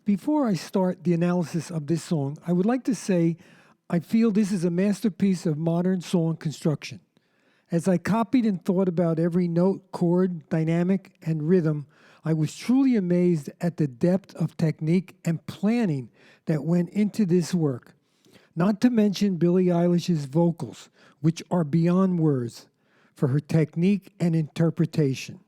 Before I start the analysis of this song, I would like to say I feel this is a masterpiece of modern song construction. As I copied and thought about every note, chord, dynamic, and rhythm, I was truly amazed at the depth of technique and planning that went into this work. Not to mention Billie Eilish's vocals, which are beyond words, for her technique and interpretation.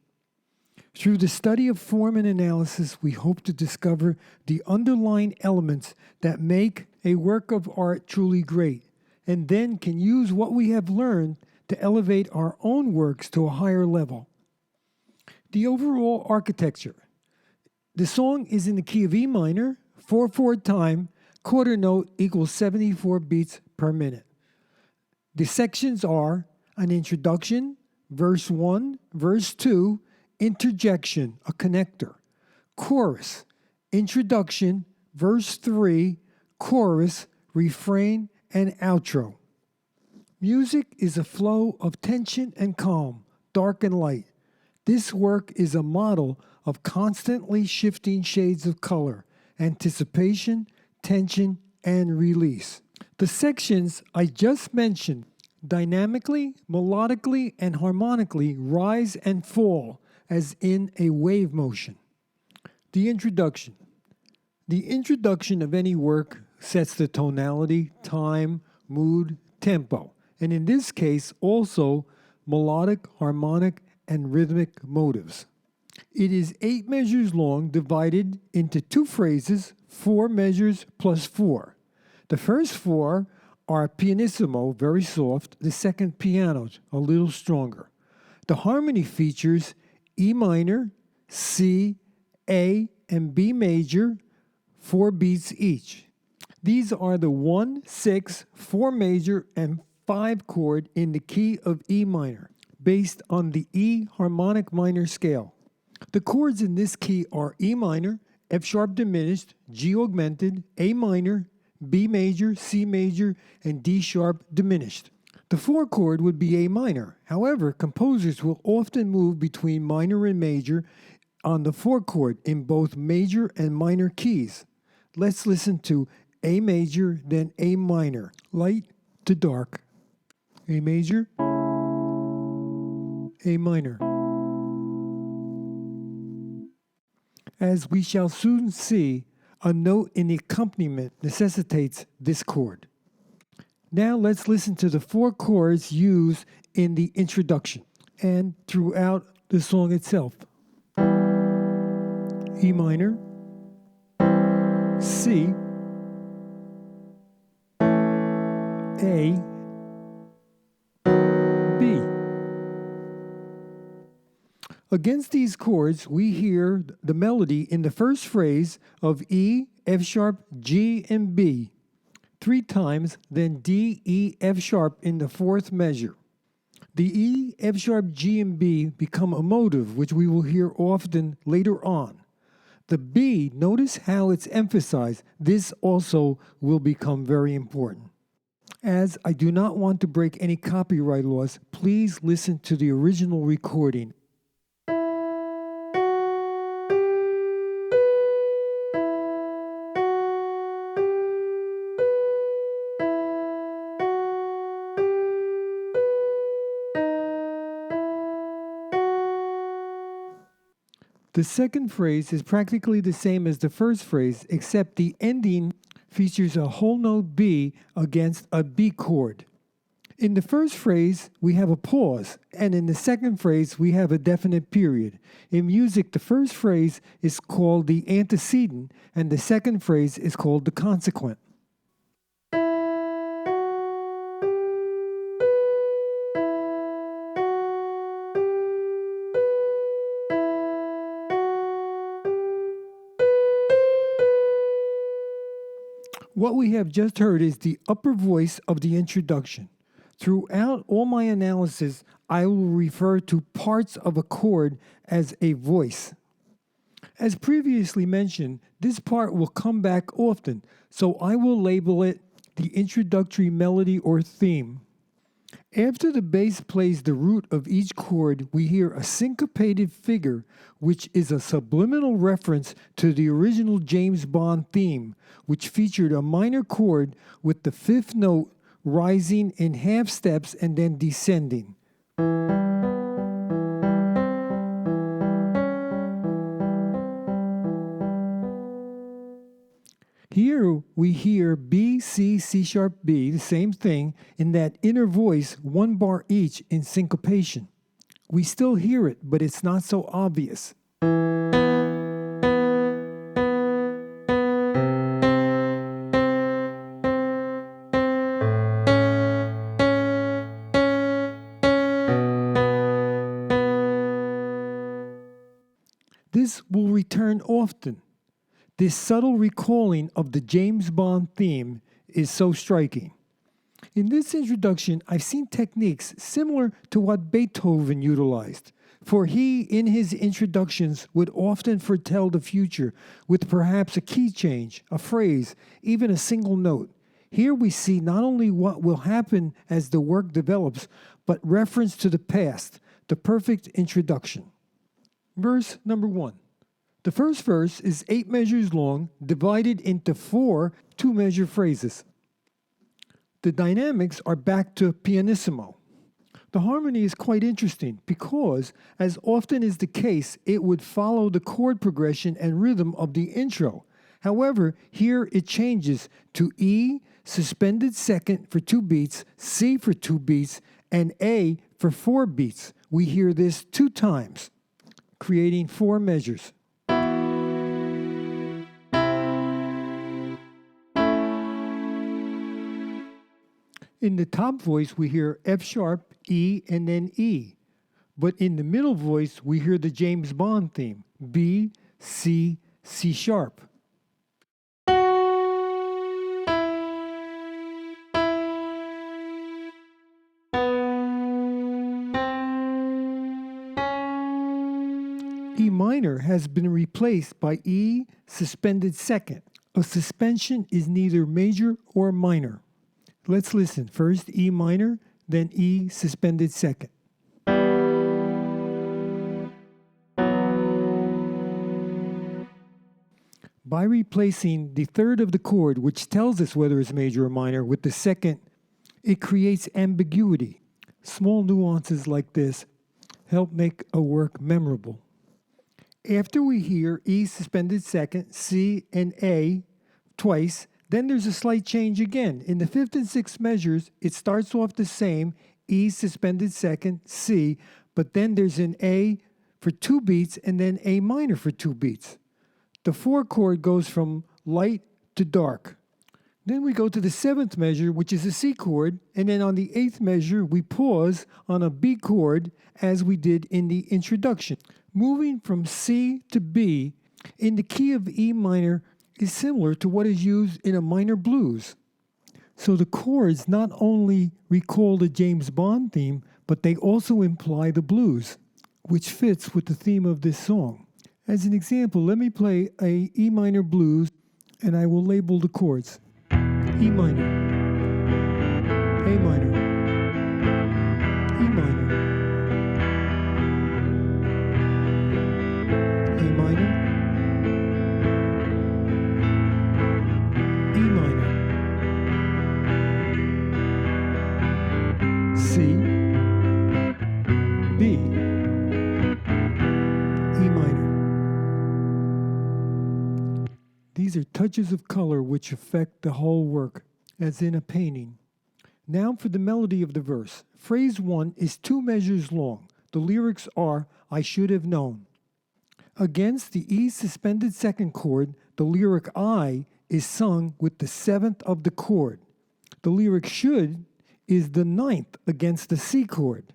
Through the study of form and analysis, we hope to discover the underlying elements that make a work of art truly great, and then can use what we have learned to elevate our own works to a higher level. The overall architecture. The song is in the key of E minor, 4/4 time, quarter note equals 74 beats per minute. The sections are an introduction, verse 1, verse 2, interjection, a connector, chorus, introduction, verse 3, chorus, refrain, and outro. Music is a flow of tension and calm, dark and light. This work is a model of constantly shifting shades of color, anticipation, tension, and release. The sections I just mentioned dynamically, melodically, and harmonically rise and fall as in a wave motion. The introduction. The introduction of any work sets the tonality, time, mood, tempo, and in this case also melodic, harmonic, and rhythmic motives. It is 8 measures long, divided into 2 phrases, 4 measures plus 4. The first 4 are pianissimo, very soft, the second piano, a little stronger. The harmony features E minor, C, A, and B major, 4 beats each. These are the 1, 6, 4 major, and 5 chord in the key of E minor, based on the E harmonic minor scale. The chords in this key are E minor, F sharp diminished, G augmented, A minor, B major, C major, and D sharp diminished. The 4 chord would be A minor. However, composers will often move between minor and major on the 4 chord in both major and minor keys. Let's listen to A major, then A minor, light to dark. A major, A minor. As we shall soon see, a note in the accompaniment necessitates this chord. Now let's listen to the 4 chords used in the introduction and throughout the song itself. E minor, C, A, B. Against these chords, we hear the melody in the first phrase of E, F sharp, G, and B 3 times, then D, E, F sharp in the 4th measure. The E, F sharp, G, and B become a motive, which we will hear often later on. The B, notice how it's emphasized. This also will become very important. As I do not want to break any copyright laws, please listen to the original recording. The second phrase is practically the same as the first phrase, except the ending features a whole note B against a B chord. In the first phrase, we have a pause, and in the second phrase, we have a definite period. In music, the first phrase is called the antecedent, and the second phrase is called the consequent. What we have just heard is the upper voice of the introduction. Throughout all my analysis, I will refer to parts of a chord as a voice. As previously mentioned, this part will come back often, so I will label it the introductory melody or theme. After the bass plays the root of each chord, we hear a syncopated figure, which is a subliminal reference to the original James Bond theme, which featured a minor chord with the fifth note rising in half steps and then descending. Here we hear B, C, C sharp, B, the same thing, in that inner voice, one bar each in syncopation. We still hear it, but it's not so obvious. This will return often. This subtle recalling of the James Bond theme is so striking. In this introduction, I've seen techniques similar to what Beethoven utilized, for he, in his introductions, would often foretell the future with perhaps a key change, a phrase, even a single note. Here we see not only what will happen as the work develops, but reference to the past, the perfect introduction. Verse number 1. The first verse is 8 measures long, divided into 4 two-measure phrases. The dynamics are back to pianissimo. The harmony is quite interesting because, as often is the case, it would follow the chord progression and rhythm of the intro. However, here it changes to E, suspended second for 2 beats, C for 2 beats, and A for 4 beats. We hear this 2 times, creating 4 measures. In the top voice, we hear F sharp, E, and then E. But in the middle voice, we hear the James Bond theme, B, C, C sharp. E minor has been replaced by E suspended second. A suspension is neither major or minor. Let's listen. First E minor, then E suspended second. By replacing the third of the chord, which tells us whether it's major or minor, with the second, it creates ambiguity. Small nuances like this help make a work memorable. After we hear E suspended second, C, and A twice, then there's a slight change again. In the 5th and 6th measures, it starts off the same, E suspended second, C, but then there's an A for 2 beats and then A minor for 2 beats. The 4 chord goes from light to dark. Then we go to the 7th measure, which is a C chord, and then on the 8th measure, we pause on a B chord as we did in the introduction. Moving from C to B in the key of E minor is similar to what is used in a minor blues. So the chords not only recall the James Bond theme, but they also imply the blues, which fits with the theme of this song. As an example, let me play a E minor blues, and I will label the chords. E minor, A minor, E minor, A minor, E minor, C, B, E minor. These are touches of color which affect the whole work, as in a painting. Now for the melody of the verse. Phrase 1 is 2 measures long. The lyrics are, I should have known. Against the E suspended second chord, the lyric I is sung with the 7th of the chord. The lyric should is the 9th against the C chord.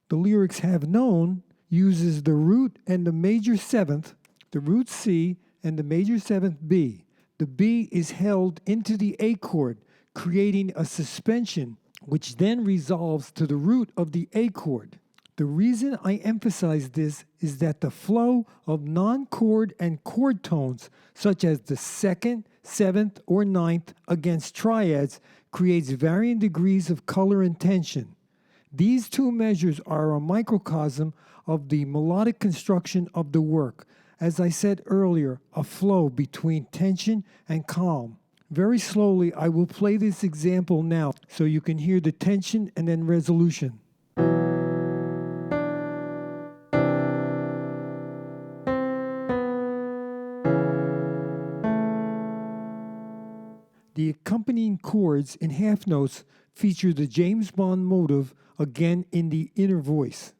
The lyrics have known uses the root and the major 7th, the root C, and the major 7th B. The B is held into the A chord, creating a suspension, which then resolves to the root of the A chord. The reason I emphasize this is that the flow of non-chord and chord tones, such as the 2nd, 7th, or 9th against triads, creates varying degrees of color and tension. These two measures are a microcosm of the melodic construction of the work. As I said earlier, a flow between tension and calm. Very slowly, I will play this example now so you can hear the tension and then resolution. The accompanying chords in half notes feature the James Bond motive again in the inner voice.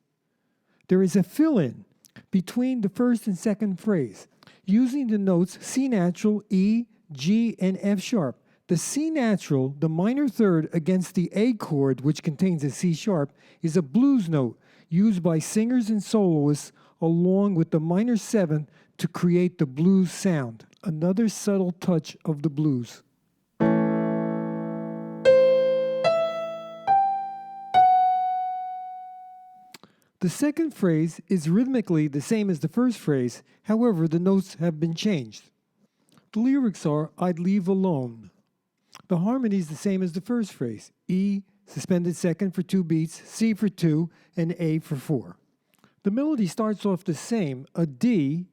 There is a fill-in between the first and second phrase, using the notes C natural, E, G, and F sharp. The C natural, the minor third against the A chord, which contains a C sharp, is a blues note used by singers and soloists along with the minor seventh to create the blues sound, another subtle touch of the blues. The second phrase is rhythmically the same as the first phrase, however, the notes have been changed. The lyrics are, I'd leave alone. The harmony is the same as the first phrase, E, suspended second for 2 beats, C for 2, and A for 4. The melody starts off the same, a D,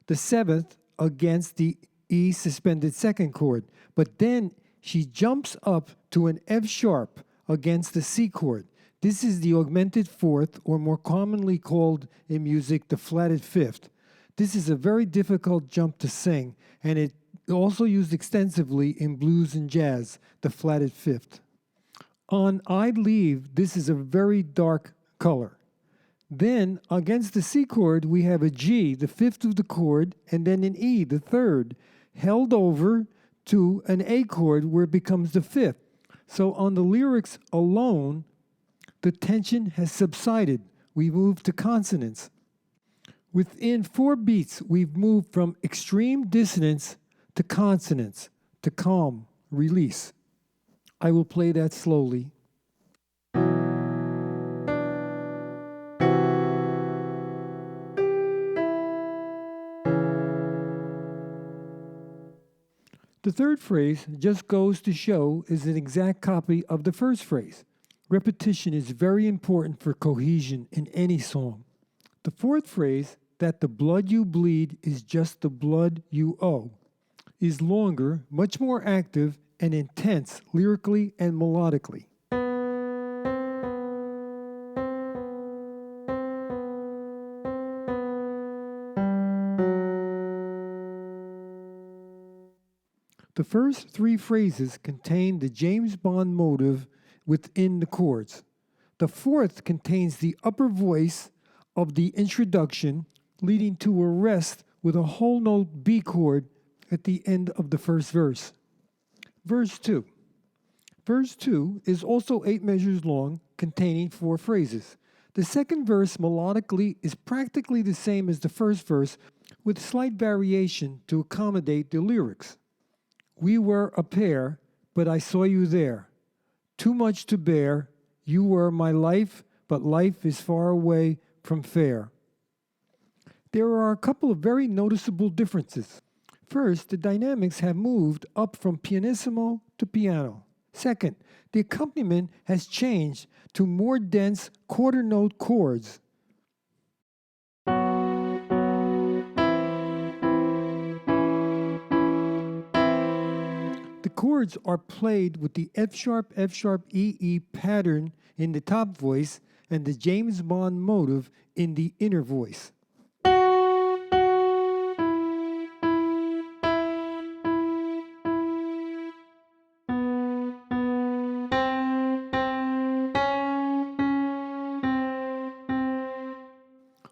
the seventh, against the E suspended second chord, but then she jumps up to an F sharp against the C chord. This is the augmented fourth, or more commonly called in music, the flatted fifth. This is a very difficult jump to sing, and it also used extensively in blues and jazz, the flatted fifth. On I'd Leave, this is a very dark color. Then, against the C chord, we have a G, the fifth of the chord, and then an E, the third, held over to an A chord where it becomes the fifth. So on the lyrics alone, the tension has subsided. We move to consonants. Within 4 beats, we've moved from extreme dissonance to consonance, to calm, release. I will play that slowly. The third phrase, just goes to show, is an exact copy of the first phrase. Repetition is very important for cohesion in any song. The fourth phrase, that the blood you bleed is just the blood you owe, is longer, much more active, and intense lyrically and melodically. The first 3 phrases contain the James Bond motive within the chords. The fourth contains the upper voice of the introduction, leading to a rest with a whole note B chord at the end of the first verse. Verse 2. Verse 2 is also 8 measures long, containing 4 phrases. The second verse melodically is practically the same as the first verse, with slight variation to accommodate the lyrics. We were a pair, but I saw you there. Too much to bear. You were my life, but life is far away from fair. There are a couple of very noticeable differences. First, the dynamics have moved up from pianissimo to piano. Second, the accompaniment has changed to more dense quarter note chords. The chords are played with the F sharp, E, E pattern in the top voice and the James Bond motive in the inner voice.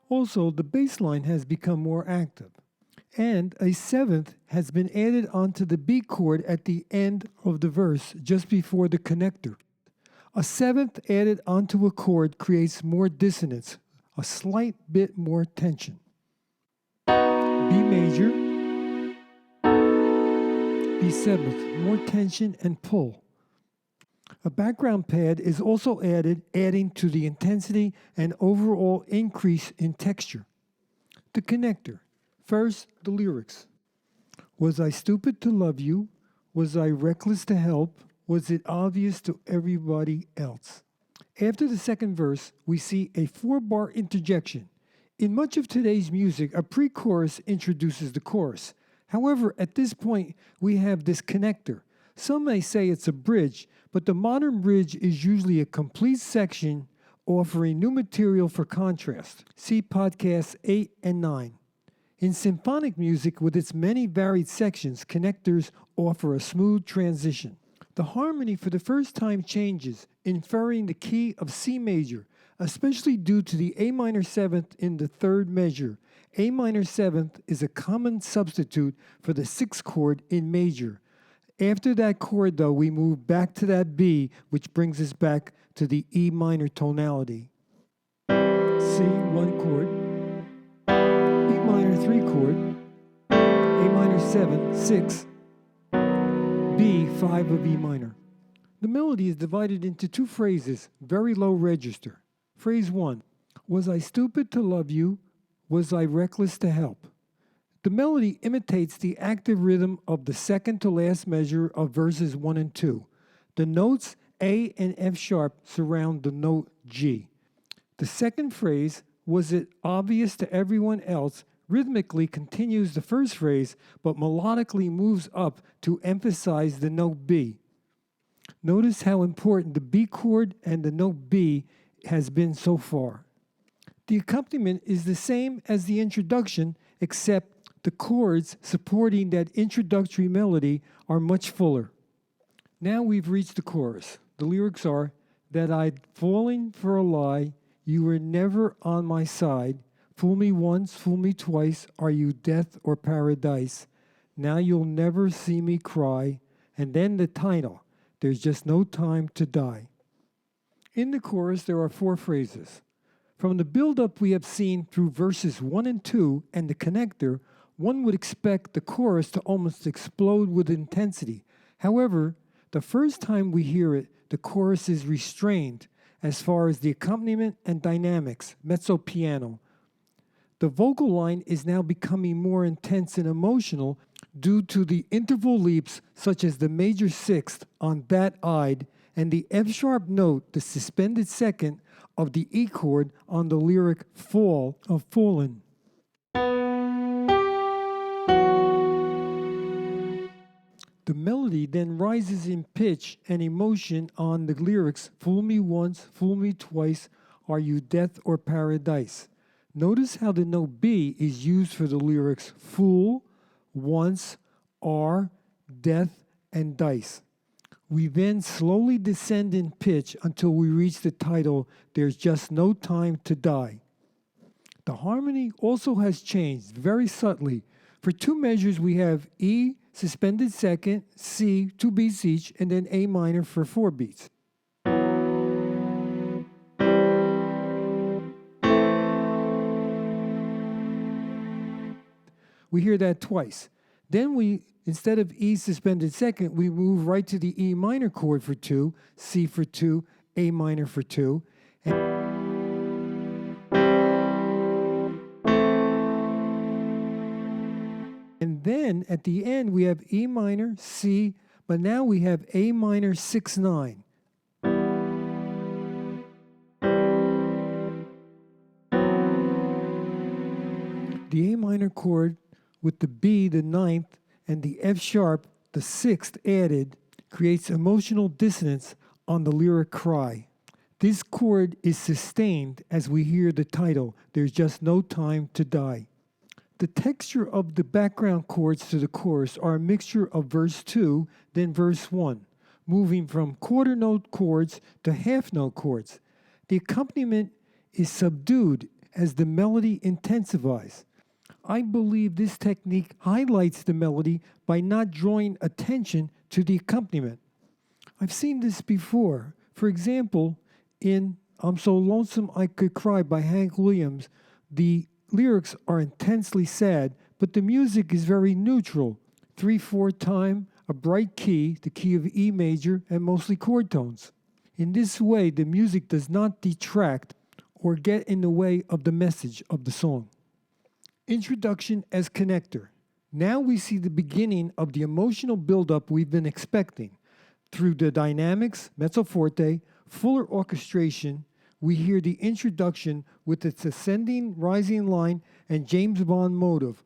Also, the bass line has become more active, and a seventh has been added onto the B chord at the end of the verse, just before the connector. A seventh added onto a chord creates more dissonance, a slight bit more tension. B major, B seventh, more tension and pull. A background pad is also added, adding to the intensity and overall increase in texture. The connector. First, the lyrics. Was I stupid to love you? Was I reckless to help? Was it obvious to everybody else? After the second verse, we see a 4-bar interjection. In much of today's music, a pre-chorus introduces the chorus. However, at this point, we have this connector. Some may say it's a bridge, but the modern bridge is usually a complete section offering new material for contrast. See podcasts 8 and 9. In symphonic music, with its many varied sections, connectors offer a smooth transition. The harmony for the first time changes, inferring the key of C major, especially due to the A minor seventh in the third measure. A minor seventh is a common substitute for the sixth chord in major. After that chord, though, we move back to that B, which brings us back to the E minor tonality. C, 1 chord. E minor 3 chord. A minor 7, 6. B, 5 of E minor. The melody is divided into 2 phrases, very low register. Phrase 1, was I stupid to love you? Was I reckless to help? The melody imitates the active rhythm of the second to last measure of verses 1 and 2. The notes A and F sharp surround the note G. The second phrase, was it obvious to everyone else, rhythmically continues the first phrase, but melodically moves up to emphasize the note B. Notice how important the B chord and the note B has been so far. The accompaniment is the same as the introduction, except the chords supporting that introductory melody are much fuller. Now we've reached the chorus. The lyrics are, that I'd fallen for a lie, you were never on my side, fool me once, fool me twice, are you death or paradise? Now you'll never see me cry. And then the title, there's just no time to die. In the chorus, there are 4 phrases. From the build-up we have seen through verses 1 and 2 and the connector, one would expect the chorus to almost explode with intensity. However, the first time we hear it, the chorus is restrained as far as the accompaniment and dynamics, mezzo piano. The vocal line is now becoming more intense and emotional due to the interval leaps such as the major sixth on that I'd and the F-sharp note, the suspended second of the E chord on the lyric fall of fallen. The melody then rises in pitch and emotion on the lyrics, fool me once, fool me twice, are you death or paradise? Notice how the note B is used for the lyrics fool, once, are, death, and dice. We then slowly descend in pitch until we reach the title, There's Just No Time to Die. The harmony also has changed very subtly. For 2 measures we have E, suspended second, C, 2 beats each, and then A minor for 4 beats. We hear that twice. Then instead of E suspended second, we move right to the E minor chord for 2, C for 2, A minor for 2. And then at the end, we have E minor, C, but now we have A minor 6-9. The A minor chord with the B, the 9th, and the F sharp, the 6th added, creates emotional dissonance on the lyric cry. This chord is sustained as we hear the title, There's Just No Time to Die. The texture of the background chords to the chorus are a mixture of verse 2, then verse 1, moving from quarter note chords to half note chords. The accompaniment is subdued as the melody intensifies. I believe this technique highlights the melody by not drawing attention to the accompaniment. I've seen this before. For example, in I'm So Lonesome I Could Cry by Hank Williams, the lyrics are intensely sad, but the music is very neutral. 3/4 time, a bright key, the key of E major, and mostly chord tones. In this way, the music does not detract or get in the way of the message of the song. Introduction as connector. Now we see the beginning of the emotional buildup we've been expecting through the dynamics, mezzo forte, fuller orchestration, we hear the introduction with its ascending, rising line and James Bond motive.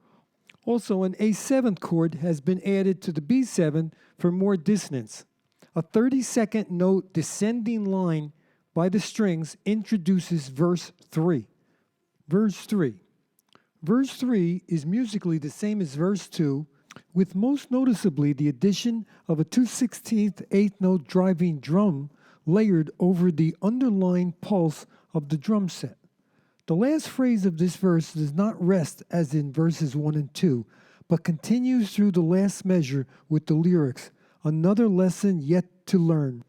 Also, an A7 chord has been added to the B7 for more dissonance. A 30-second note descending line by the strings introduces verse 3. Verse 3. Verse 3 is musically the same as verse 2, with most noticeably the addition of a 2/16 eighth note driving drum layered over the underlying pulse of the drum set. The last phrase of this verse does not rest as in verses 1 and 2, but continues through the last measure with the lyrics, another lesson yet to learn.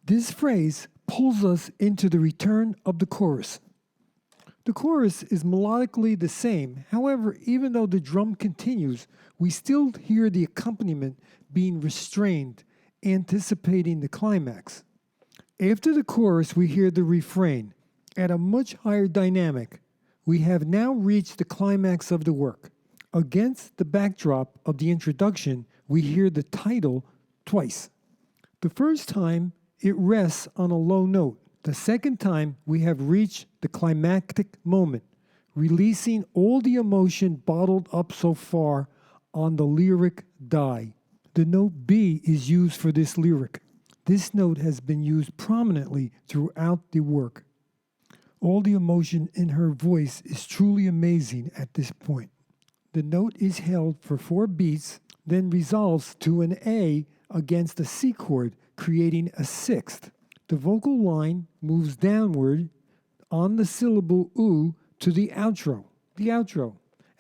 This phrase pulls us into the return of the chorus. The chorus is melodically the same. However, even though the drum continues, we still hear the accompaniment being restrained, anticipating the climax. After the chorus, we hear the refrain. At a much higher dynamic, we have now reached the climax of the work. Against the backdrop of the introduction, we hear the title twice. The first time, it rests on a low note. The second time, we have reached the climactic moment, releasing all the emotion bottled up so far on the lyric die. The note B is used for this lyric. This note has been used prominently throughout the work. All the emotion in her voice is truly amazing at this point. The note is held for 4 beats, then resolves to an A against a C chord, creating a sixth. The vocal line moves downward on the syllable oo to the outro.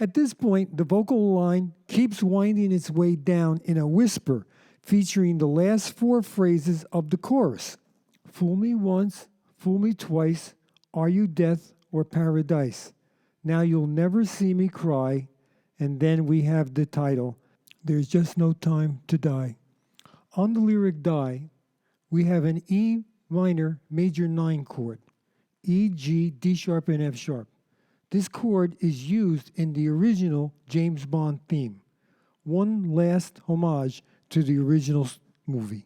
At this point, the vocal line keeps winding its way down in a whisper, featuring the last 4 phrases of the chorus. Fool me once, fool me twice, are you death or paradise? Now you'll never see me cry. And then we have the title, There's Just No Time to Die. On the lyric die, we have an E minor major 9 chord, E, G, D sharp, and F sharp. This chord is used in the original James Bond theme. One last homage to the original movie.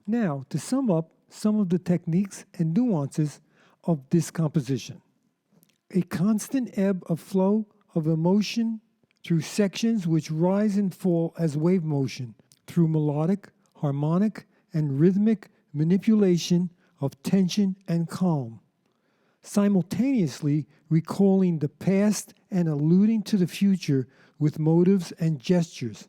Now, to sum up some of the techniques and nuances of this composition. A constant ebb of flow of emotion through sections which rise and fall as wave motion, through melodic, harmonic, and rhythmic manipulation of tension and calm, simultaneously recalling the past and alluding to the future with motives and gestures.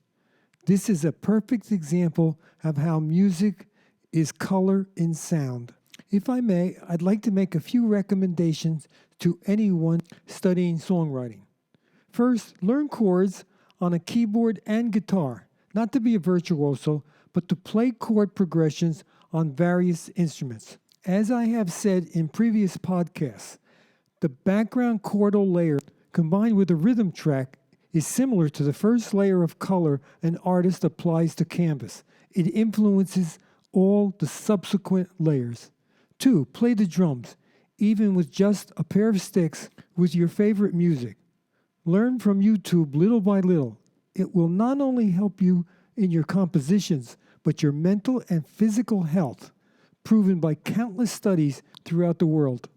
This is a perfect example of how music is color in sound. If I may, I'd like to make a few recommendations to anyone studying songwriting. First, learn chords on a keyboard and guitar, not to be a virtuoso, but to play chord progressions on various instruments. As I have said in previous podcasts, the background chordal layer combined with a rhythm track is similar to the first layer of color an artist applies to canvas. It influences all the subsequent layers. 2. Play the drums, even with just a pair of sticks with your favorite music. Learn from YouTube little by little. It will not only help you in your compositions, but your mental and physical health, proven by countless studies throughout the world.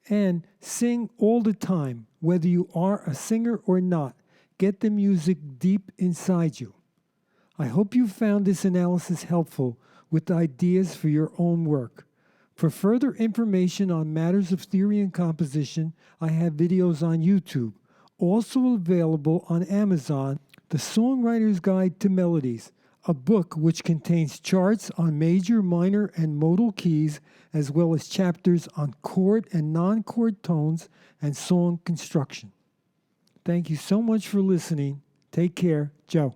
And sing all the time, whether you are a singer or not. Get the music deep inside you. I hope you found this analysis helpful with ideas for your own work. For further information on matters of theory and composition, I have videos on YouTube. Also available on Amazon, The Songwriter's Guide to Melodies, a book which contains charts on major, minor, and modal keys, as well as chapters on chord and non-chord tones and song construction. Thank you so much for listening. Take care. Joe.